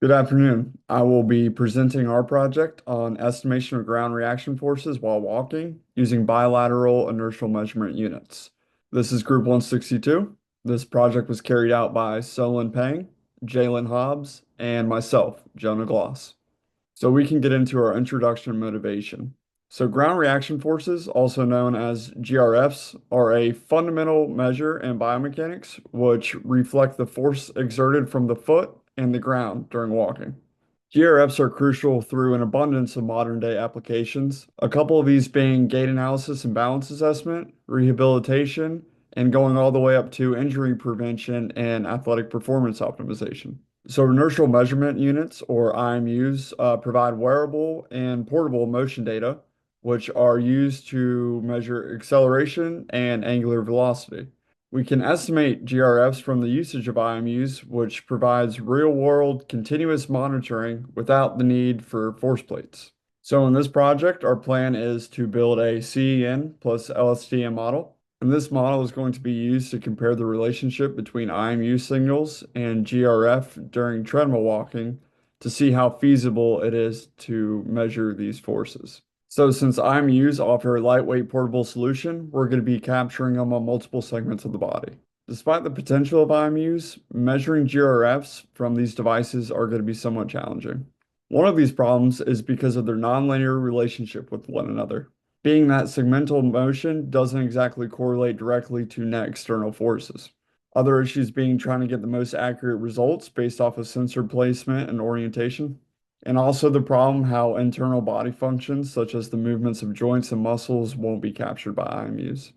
Good afternoon. I will be presenting our project on estimation of ground reaction forces while walking using bilateral inertial measurement units. This is Group 162. This project was carried out by Solon Pang, Jalen Hobbs, and myself, Jonah Gloss. So we can get into our introduction and motivation. So ground reaction forces, also known as GRFs, are a fundamental measure in biomechanics which reflect the force exerted from the foot and the ground during walking. GRFs are crucial through an abundance of modern day applications, a couple of these being gait analysis and balance assessment, rehabilitation, and going all the way up to injury prevention and athletic performance optimization. So inertial measurement units, or IMUs, provide wearable and portable motion data, which are used to measure acceleration and angular velocity. We can estimate GRFs from the usage of IMUs, which provides real-world continuous monitoring without the need for force plates. So in this project, our plan is to build a CEN plus LSTM model. And this model is going to be used to compare the relationship between IMU signals and GRF during treadmill walking to see how feasible it is to measure these forces. So since IMUs offer a lightweight portable solution, we're going to be capturing them on multiple segments of the body. Despite the potential of IMUs, measuring GRFs from these devices are going to be somewhat challenging. One of these problems is because of their nonlinear relationship with one another, being that segmental motion doesn't exactly correlate directly to net external forces. Other issues being trying to get the most accurate results based off of sensor placement and orientation. And also the problem how internal body functions, such as the movements of joints and muscles, won't be captured by IMUs.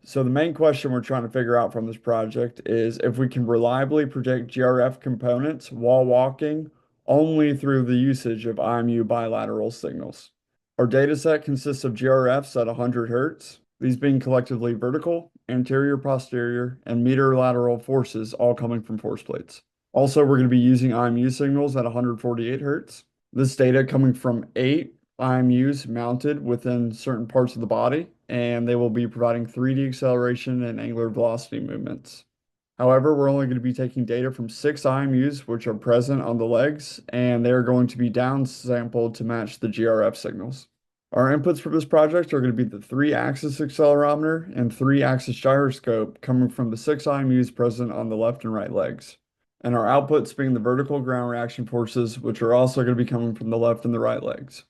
So the main question we're trying to figure out from this project is if we can reliably predict GRF components while walking only through the usage of IMU bilateral signals. Our dataset consists of GRFs at 100 Hertz, these being collectively vertical, anterior, posterior, and medial lateral forces all coming from force plates. Also, we're going to be using IMU signals at 148 Hertz. This data coming from 8 IMUs mounted within certain parts of the body, and they will be providing 3D acceleration and angular velocity movements. However, we're only going to be taking data from 6 IMUs, which are present on the legs, and they are going to be downsampled to match the GRF signals. Our inputs for this project are going to be the 3-axis accelerometer and 3-axis gyroscope coming from the 6 IMUs present on the left and right legs. And our outputs being the vertical ground reaction forces, which are also going to be coming from the left and the right legs.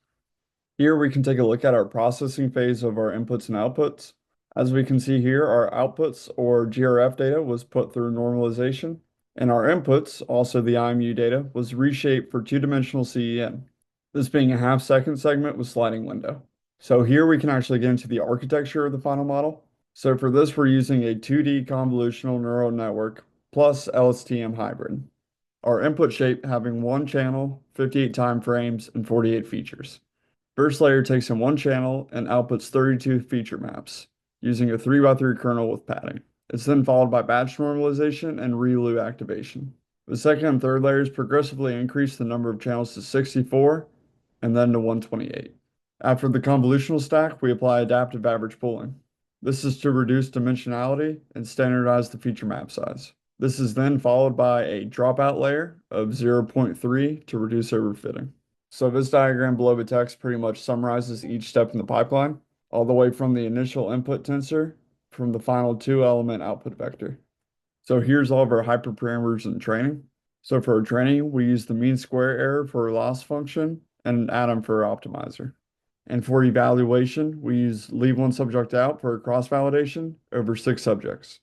Here we can take a look at our processing phase of our inputs and outputs. As we can see here, our outputs or GRF data was put through normalization, and our inputs, also the IMU data, was reshaped for two-dimensional CEN, this being a half-second segment with sliding window. So here we can actually get into the architecture of the final model. So for this, we're using a 2D convolutional neural network plus LSTM hybrid. Our input shape having one channel, 58 time frames, and 48 features. First layer takes in one channel and outputs 32 feature maps using a 3x3 kernel with padding. It's then followed by batch normalization and ReLU activation. The second and third layers progressively increase the number of channels to 64 and then to 128. After the convolutional stack, we apply adaptive average pooling. This is to reduce dimensionality and standardize the feature map size. This is then followed by a dropout layer of 0.3 to reduce overfitting. So this diagram below the text pretty much summarizes each step in the pipeline, all the way from the initial input tensor from the final 2-element output vector. So here's all of our hyperparameters in training. So for our training, we use the mean square error for our loss function and an atom for our optimizer. And for evaluation, we use leave one subject out for a cross-validation over 6 subjects.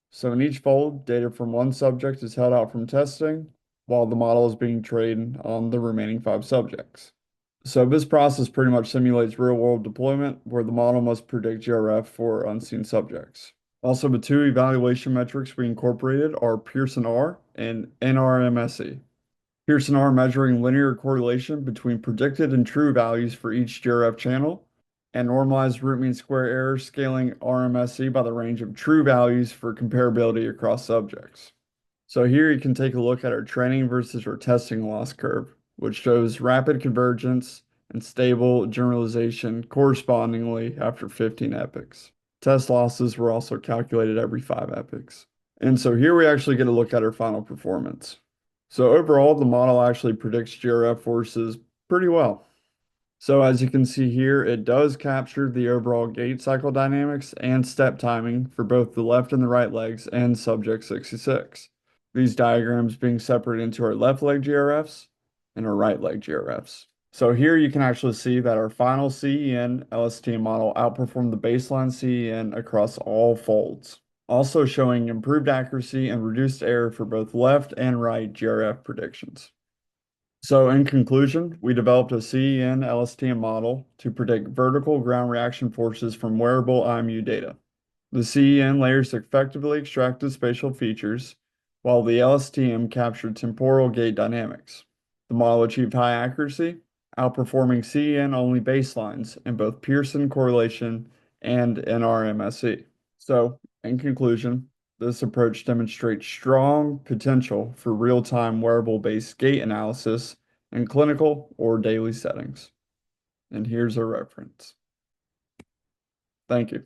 So in each fold, data from one subject is held out from testing, while the model is being trained on the remaining 5 subjects. So this process pretty much simulates real-world deployment, where the model must predict GRF for unseen subjects. Also, the 2 evaluation metrics we incorporated are Pearson R and NRMSE. Pearson R measuring linear correlation between predicted and true values for each GRF channel, and normalized root mean square error scaling RMSE by the range of true values for comparability across subjects. So here you can take a look at our training versus our testing loss curve, which shows rapid convergence and stable generalization correspondingly after 15 epochs. Test losses were also calculated every 5 epochs. And so here we actually get a look at our final performance. So overall, the model actually predicts GRF forces pretty well. So as you can see here, it does capture the overall gait cycle dynamics and step timing for both the left and the right legs and subject 66. These diagrams being separated into our left leg GRFs and our right leg GRFs. So here you can actually see that our final CEN LSTM model outperformed the baseline CEN across all folds, also showing improved accuracy and reduced error for both left and right GRF predictions. So in conclusion, we developed a CEN LSTM model to predict vertical ground reaction forces from wearable IMU data. The CEN layers effectively extracted spatial features, while the LSTM captured temporal gait dynamics. The model achieved high accuracy, outperforming CEN-only baselines in both Pearson correlation and NRMSE. So, in conclusion, this approach demonstrates strong potential for real-time wearable-based gait analysis in clinical or daily settings. And here's a reference. Thank you.